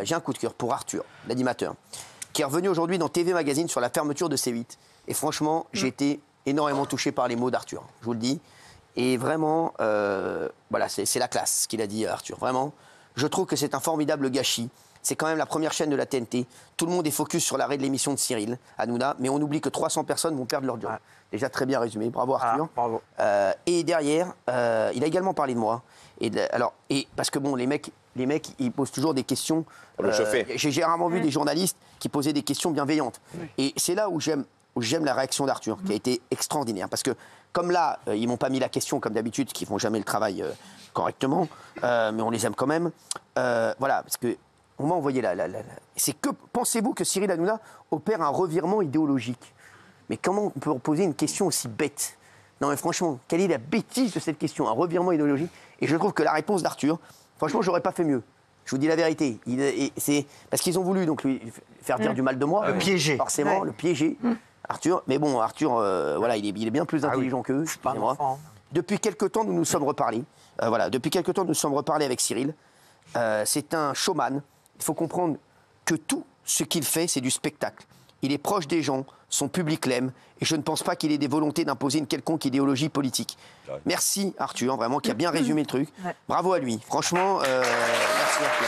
J'ai un coup de cœur pour Arthur, l'animateur, qui est revenu aujourd'hui dans TV Magazine sur la fermeture de C8. Et franchement, j'ai été énormément touché par les mots d'Arthur, je vous le dis. Et vraiment, voilà, c'est la classe, ce qu'il a dit Arthur. Vraiment, je trouve que c'est un formidable gâchis. C'est quand même la première chaîne de la TNT. Tout le monde est focus sur l'arrêt de l'émission de Cyril Hanouna, mais on oublie que 300 personnes vont perdre leur job. Déjà très bien résumé, bravo Arthur. Bravo. Et derrière, il a également parlé de moi. Et parce que bon, les mecs, ils posent toujours des questions. J'ai rarement vu des journalistes qui posaient des questions bienveillantes. Et c'est là où j'aime la réaction d'Arthur, qui a été extraordinaire. Parce que comme là, ils m'ont pas mis la question comme d'habitude, qu'ils font jamais le travail correctement, mais on les aime quand même. Voilà, parce que on m'a envoyé c'est que pensez-vous que Cyril Hanouna opère un revirement idéologique? Mais comment on peut poser une question aussi bête? Non mais franchement, quelle est la bêtise de cette question? Un revirement idéologique? Et je trouve que la réponse d'Arthur, franchement, j'aurais pas fait mieux. Je vous dis la vérité. C'est parce qu'ils ont voulu donc lui faire dire du mal de moi. Le piéger. Forcément, le piéger. Arthur. Mais bon, Arthur, voilà, il est bien plus intelligent qu'eux. Excusez-moi. Depuis quelque temps, nous nous sommes reparlés. Voilà, depuis quelque temps, nous nous sommes reparlés avec Cyril. C'est un showman. Il faut comprendre que tout ce qu'il fait, c'est du spectacle. Il est proche des gens, son public l'aime, et je ne pense pas qu'il ait des volontés d'imposer une quelconque idéologie politique. Merci Arthur, vraiment, qui a bien résumé le truc. Bravo à lui. Franchement, merci Arthur.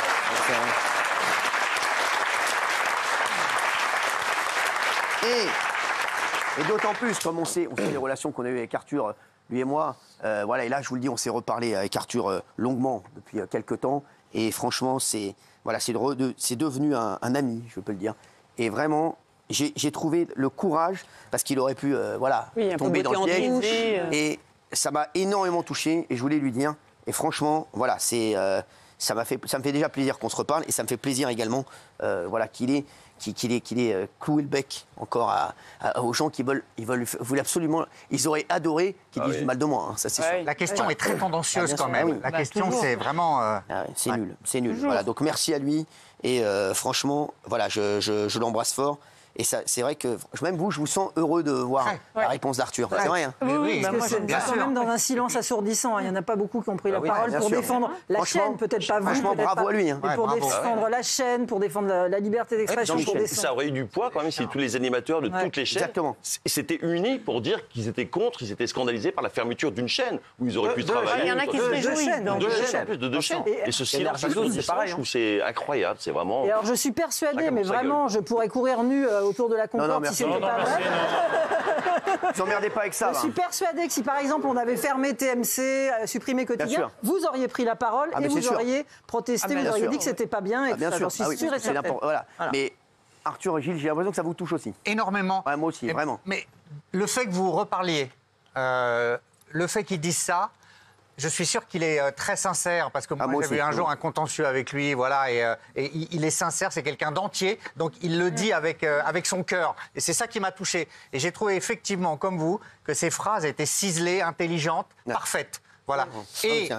Et d'autant plus, comme on sait les relations qu'on a eues avec Arthur, lui et moi, voilà, et là, je vous le dis, on s'est reparlé avec Arthur longuement depuis quelques temps, et franchement, c'est devenu un ami, je peux le dire. Et vraiment, j'ai trouvé le courage, parce qu'il aurait pu tomber dans le piège. Et ça m'a énormément touché, et je voulais lui dire. Et franchement, voilà, ça me fait déjà plaisir qu'on se reparle, et ça me fait plaisir également qu'il ait cloué le bec encore aux gens qui voulaient absolument. Ils auraient adoré qu'ils disent du mal de moi, hein, ça c'est sûr. La question est très tendancieuse quand même. La question, c'est vraiment. C'est nul, c'est nul. Voilà, donc merci à lui, et franchement, voilà, je l'embrasse fort. Et c'est vrai que, même vous, je vous sens heureux de voir la réponse d'Arthur. C'est vrai. Hein. Oui, parce que c'est quand même dans un silence assourdissant. Il n'y en a pas beaucoup qui ont pris la parole pour défendre la chaîne, peut-être pas vous. Franchement, bravo à lui. Mais pour défendre la chaîne, pour défendre la liberté d'expression. Ça aurait eu du poids quand même si tous les animateurs de toutes les chaînes s'étaient unis pour dire qu'ils étaient contre, ils étaient scandalisés par la fermeture d'une chaîne où ils auraient pu travailler. Il y en a qui se réjouissent. De deux chaînes. Et ce silence, je trouve c'est incroyable. C'est vraiment. Et alors, je suis persuadée, mais vraiment, je pourrais courir nu autour de la Concorde si c'était pas vrai. Ne emmerdez pas avec ça. Je suis persuadée que si par exemple on avait fermé TMC, supprimé Quotidien, vous auriez pris la parole et vous auriez protesté, vous auriez dit que c'était pas bien. Bien sûr, j'en suis sûre et certaine. Mais Arthur et Gilles, j'ai l'impression que ça vous touche aussi. Énormément. Moi aussi, vraiment. Mais le fait que vous reparliez, le fait qu'ils disent ça, je suis sûr qu'il est très sincère, parce que moi j'ai eu un jour un contentieux avec lui, voilà, et il est sincère, c'est quelqu'un d'entier, donc il le dit avec son cœur. Et c'est ça qui m'a touché. Et j'ai trouvé effectivement, comme vous, que ces phrases étaient ciselées, intelligentes, parfaites. Voilà. Et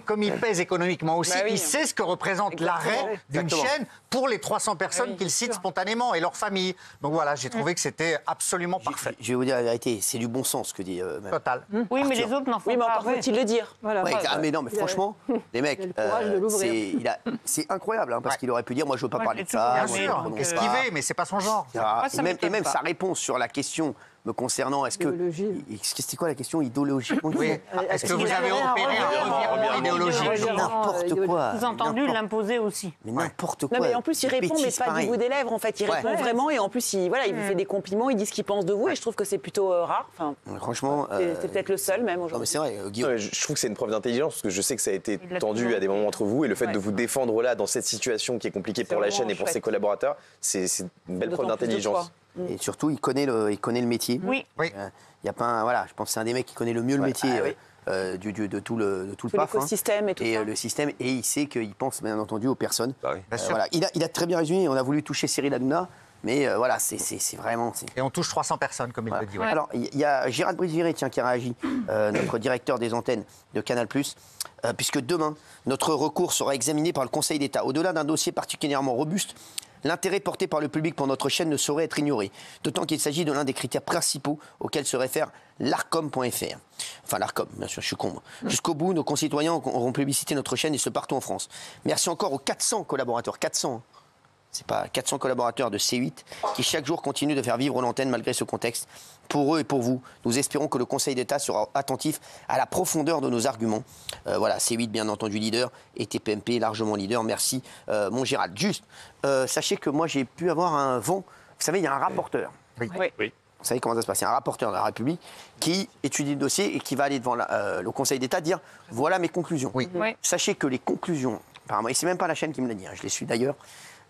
comme il pèse économiquement aussi, il sait ce que représente l'arrêt d'une chaîne pour les 300 personnes qu'il cite spontanément et leurs familles. Donc voilà, j'ai trouvé que c'était absolument parfait. Je vais vous dire la vérité, c'est du bon sens ce que dit Total. Oui, mais les autres n'en font pas. Oui, mais encore faut-il le dire. Mais non, mais franchement, les mecs, c'est incroyable, hein, parce qu'il aurait pu dire, moi je veux pas parler de ça. Bien sûr, esquiver, mais c'est pas son genre. Et même sa réponse sur la question me concernant, c'était quoi la question idéologique? Est-ce que vous avez opéré un revirement idéologique? N'importe quoi. Sous-entendu, l'imposer aussi. Mais n'importe quoi. Non, mais en plus, il répond, mais pas du bout des lèvres, en fait. Il répond vraiment, et en plus, il vous fait des compliments, il dit ce qu'il pense de vous, et je trouve que c'est plutôt rare. Enfin, franchement. C'est peut-être le seul, même, aujourd'hui. Non, mais c'est vrai, Guillaume. Je trouve que c'est une preuve d'intelligence, parce que je sais que ça a été tendu à des moments entre vous, et le fait de vous défendre là, dans cette situation qui est compliquée pour la chaîne et pour ses collaborateurs, c'est une belle preuve d'intelligence. Et surtout, il connaît le métier. Oui. Il y a pas voilà, je pense que c'est un des mecs qui connaît le mieux le métier de tout le PAF. L'écosystème et tout ça. Le système, et il sait qu'il pense bien entendu aux personnes. Voilà. Il a très bien résumé, on a voulu toucher Cyril Hanouna, mais voilà, c'est vraiment... Et on touche 300 personnes, comme il le dit. Alors, il y a Gérard Brice-Viré qui a réagi, notre directeur des antennes de Canal+, puisque demain, notre recours sera examiné par le Conseil d'État. Au-delà d'un dossier particulièrement robuste, L'intérêt porté par le public pour notre chaîne ne saurait être ignoré, d'autant qu'il s'agit de l'un des critères principaux auxquels se réfère l'Arcom.fr. Enfin, l'Arcom, bien sûr, je suis con. Moi. Jusqu'au bout, nos concitoyens auront publicité notre chaîne et ce partout en France. Merci encore aux 400 collaborateurs, 400. C'est pas 400 collaborateurs de C8 qui chaque jour continuent de faire vivre l'antenne malgré ce contexte. Pour eux et pour vous, nous espérons que le Conseil d'État sera attentif à la profondeur de nos arguments. Voilà, C8 bien entendu leader et TPMP largement leader. Merci mon Gérald. Juste, sachez que moi j'ai pu avoir un vent. Vous savez, il y a un rapporteur. Oui. Vous savez comment ça se passe. Il y a un rapporteur de la République qui étudie le dossier et qui va aller devant le Conseil d'État dire voilà mes conclusions. Oui. Sachez que les conclusions, apparemment, et c'est même pas la chaîne qui me l'a dit, je les suis d'ailleurs.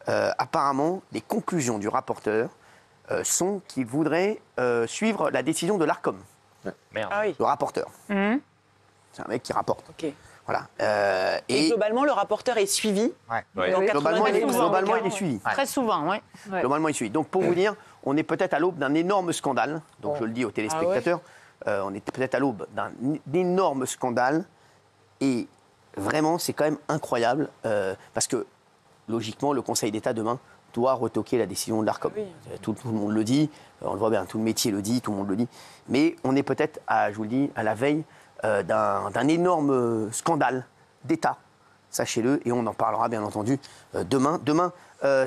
Apparemment, les conclusions du rapporteur sont qu'il voudrait suivre la décision de l'Arcom. Merde. Ah oui. Le rapporteur. Mmh. C'est un mec qui rapporte. Ok. Voilà. Et globalement, le rapporteur est suivi. Ouais. Dans Globalement, 90%. il est suivi. Très souvent, oui. Globalement, il est suivi. Donc, pour vous dire, on est peut-être à l'aube d'un énorme scandale. Donc, je le dis aux téléspectateurs, on est peut-être à l'aube d'un énorme scandale. Et vraiment, c'est quand même incroyable parce que logiquement, le Conseil d'État, demain, doit retoquer la décision de l'Arcom. Oui. Tout le monde le dit, on le voit bien, tout le métier le dit, tout le monde le dit. Mais on est peut-être, je vous le dis, à la veille d'un énorme scandale d'État, sachez-le, et on en parlera bien entendu demain. Demain,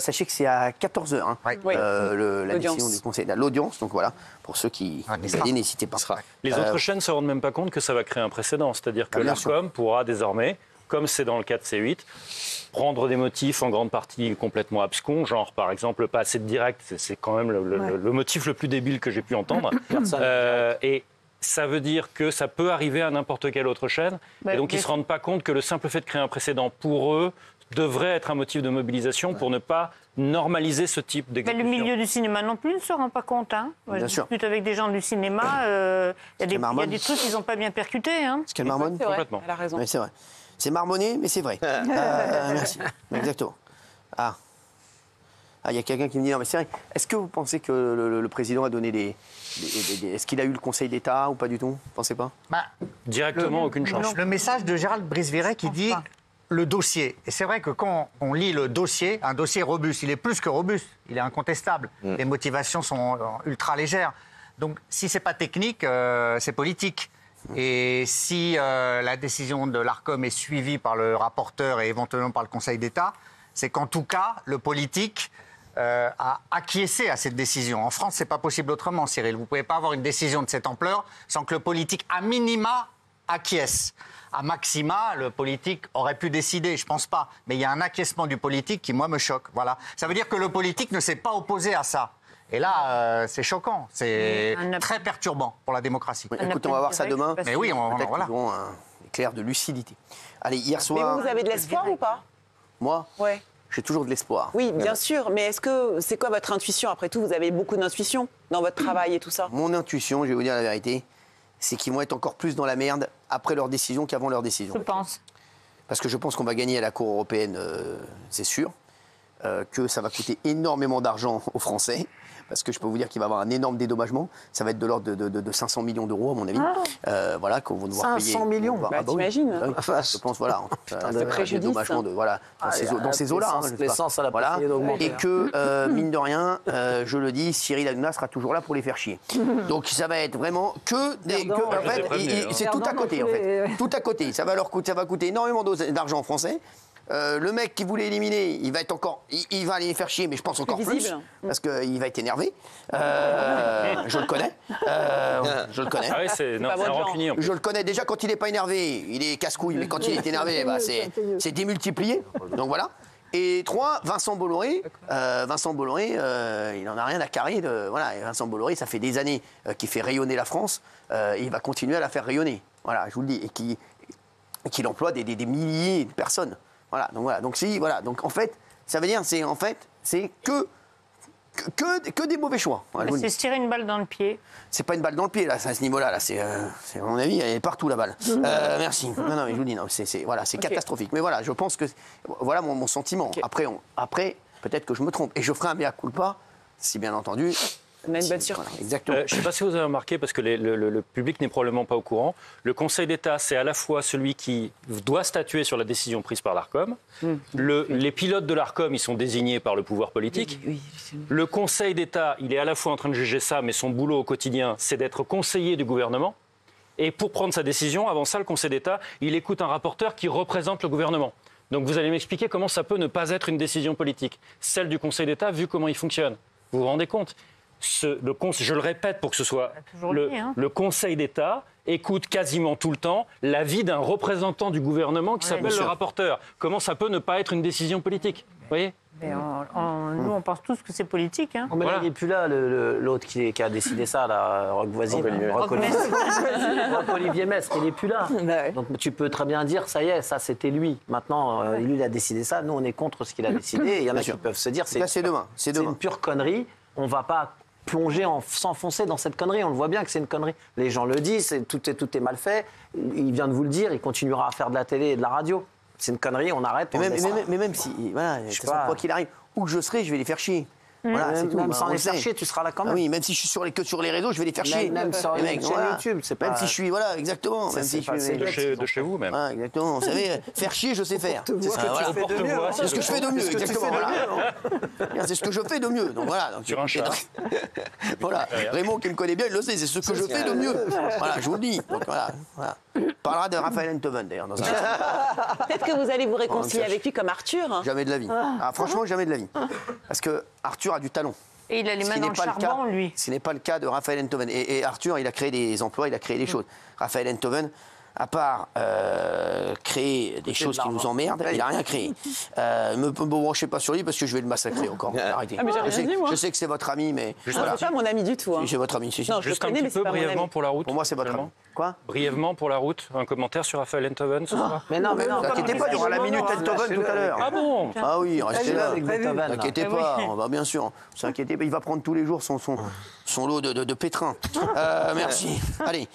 sachez que c'est à 14h, la décision du Conseil d'État, l'audience, donc voilà, pour ceux qui n'hésitez pas. Les autres chaînes ne se rendent même pas compte que ça va créer un précédent, c'est-à-dire que l'Arcom pourra désormais, comme c'est dans le cas de C8, prendre des motifs en grande partie complètement abscons, genre par exemple pas assez de direct, c'est quand même le motif le plus débile que j'ai pu entendre. Et ça veut dire que ça peut arriver à n'importe quelle autre chaîne. Et donc ils ne se rendent pas compte que le simple fait de créer un précédent pour eux devrait être un motif de mobilisation pour ne pas normaliser ce type d'exécution. Le milieu du cinéma non plus ne se rend pas compte. Hein. Je discute avec des gens du cinéma, il y a des trucs qu'ils n'ont pas bien percutés. Hein. Est-ce qu'elle marmonne ? Complètement. Elle a raison. Oui, c'est vrai. C'est marmonné, mais c'est vrai. Merci. Exactement. Il y a quelqu'un qui me dit, non mais c'est vrai, est-ce que vous pensez que le président a donné est-ce qu'il a eu le Conseil d'État ou pas du tout ? Vous pensez pas ? Directement, aucune chance. Le message de Gérald Brice-Viret qui dit le dossier. Et c'est vrai que quand on lit le dossier, un dossier robuste, il est plus que robuste, il est incontestable. Les motivations sont ultra légères. Donc si c'est pas technique, c'est politique. Et si la décision de l'Arcom est suivie par le rapporteur et éventuellement par le Conseil d'État, c'est qu'en tout cas, le politique a acquiescé à cette décision. En France, c'est pas possible autrement, Cyril. Vous pouvez pas avoir une décision de cette ampleur sans que le politique, à minima, acquiesce. À maxima, le politique aurait pu décider, je pense pas. Mais il y a un acquiescement du politique qui, moi, me choque. Voilà. Ça veut dire que le politique ne s'est pas opposé à ça. Et là, c'est choquant, c'est très perturbant pour la démocratie. Oui, écoute, on va voir ça demain. Mais oui, peut-être voilà. qu'ils auront un éclair de lucidité. Allez, hier soir... Mais vous avez de l'espoir ou pas ? Moi ? Ouais. J'ai toujours de l'espoir. Oui, bien sûr. Mais c'est quoi votre intuition ? Après tout, vous avez beaucoup d'intuition dans votre travail et tout ça. Mon intuition, je vais vous dire la vérité, c'est qu'ils vont être encore plus dans la merde après leur décision qu'avant leur décision. Je pense. Parce que je pense qu'on va gagner à la Cour européenne, c'est sûr. Que ça va coûter énormément d'argent aux Français. Parce que je peux vous dire qu'il va y avoir un énorme dédommagement. Ça va être de l'ordre de 500 millions d'euros, à mon avis. Voilà, qu'on va devoir payer. 500 millions t'imagines Je pense, voilà. C'est préjudice. Dédommagement dans ces eaux-là. L'essence à la voilà. d'augmenter. Et que, mine de rien, je le dis, Cyril Hanouna sera toujours là pour les faire chier. Donc ça va être vraiment que des... en fait, c'est tout à côté, en fait. Tout à côté. Ça va coûter énormément d'argent français. Le mec qui voulait éliminer, il va être encore, il va aller les faire chier, mais je pense encore plus, parce qu'il va être énervé. Je le connais. Je le connais. Ah oui, c'est un rancunier. Je le connais déjà quand il n'est pas énervé, il est casse-couille, mais quand il est énervé, c'est démultiplié. Donc voilà. Et 3, Vincent Bolloré. Vincent Bolloré, il n'en a rien à carrer. Voilà, et Vincent Bolloré, ça fait des années qu'il fait rayonner la France. Il va continuer à la faire rayonner. Voilà, je vous le dis, et qu'il emploie des milliers de personnes. Voilà, donc en fait, ça veut dire, c'est que des mauvais choix. Voilà, c'est se tirer une balle dans le pied. C'est pas une balle dans le pied, là, à ce niveau-là, là, c'est, à mon avis, elle est partout, la balle. Merci. Non, mais je vous dis, non, c'est catastrophique. Mais voilà, je pense que, voilà mon sentiment. Okay. Après, peut-être que je me trompe. Et je ferai un mea culpa, si bien entendu, On a une bonne surprise. Exactement. Je ne sais pas si vous avez remarqué, parce que le public n'est probablement pas au courant, le Conseil d'État, c'est à la fois celui qui doit statuer sur la décision prise par l'ARCOM. Les pilotes de l'ARCOM, ils sont désignés par le pouvoir politique. Le Conseil d'État, il est à la fois en train de juger ça, mais son boulot au quotidien, c'est d'être conseiller du gouvernement. Et pour prendre sa décision, avant ça, le Conseil d'État, il écoute un rapporteur qui représente le gouvernement. Donc vous allez m'expliquer comment ça peut ne pas être une décision politique. Celle du Conseil d'État, vu comment il fonctionne. Vous vous rendez compte ? Je le répète pour que ce soit le Conseil d'État écoute quasiment tout le temps l'avis d'un représentant du gouvernement qui s'appelle le rapporteur. Comment ça peut ne pas être une décision politique ? Vous voyez ? Nous, on pense tous que c'est politique. Hein. Mais là, il n'est plus là, l'autre qui a décidé ça, là, Roch-Olivier Mestre, il n'est plus là. Donc tu peux très bien dire, ça y est, ça c'était lui. Maintenant, lui, il a décidé ça, nous, on est contre ce qu'il a décidé. Et il y en a qui peuvent se dire, c'est une pure connerie, on ne va pas plonger, s'enfoncer dans cette connerie. On le voit bien que c'est une connerie. Les gens le disent, tout est mal fait. Il vient de vous le dire, il continuera à faire de la télé et de la radio. C'est une connerie, on arrête. Mais même si, voilà, quoi qu'il arrive, où que je serai, je vais les faire chier. Voilà, c'est tout. Même sans les faire chier, tu seras là quand même. Oui, même si je suis que sur les réseaux, je vais les faire chier. Même sur les chaînes YouTube, c'est pas... Même si je suis, voilà, exactement. Même si je suis de chez vous, même. Ah, exactement. Vous savez, faire chier, je sais faire. C'est ce que je fais de mieux. Exactement. C'est ce que je fais de mieux. Donc voilà. Sur un chat. Voilà. Raymond qui me connaît bien, il le sait. C'est ce que je fais de mieux. Voilà, je vous le dis. Donc voilà. On parlera de Raphaël Enthoven, d'ailleurs. Peut-être que vous allez vous réconcilier avec lui comme Arthur. Jamais de la vie. Franchement, jamais de la vie. Parce que Arthur a du talent. Et il a les mains dans le charbon, lui. Ce n'est pas le cas de Raphaël Enthoven. Et Arthur, il a créé des emplois, il a créé des choses. Raphaël Enthoven, à part créer des choses qui nous emmerdent, il n'a rien créé. Me brancher pas sur lui parce que je vais le massacrer encore. Arrêtez. Je sais que c'est votre ami, mais... C'est pas mon ami du tout. C'est votre ami, c'est non, juste un petit peu brièvement pour la route. Pour moi, c'est votre ami. Quoi ? Brièvement pour la route, un commentaire sur Raphaël Enthoven ce soir. Mais non, ne vous inquiétez pas, il y aura la minute Enthoven tout à l'heure. Ah bon ? Ah oui, restez là. Ne vous inquiétez pas, bien sûr. Ne vous inquiétez pas, il va prendre tous les jours son lot de pétrin. Merci. Allez.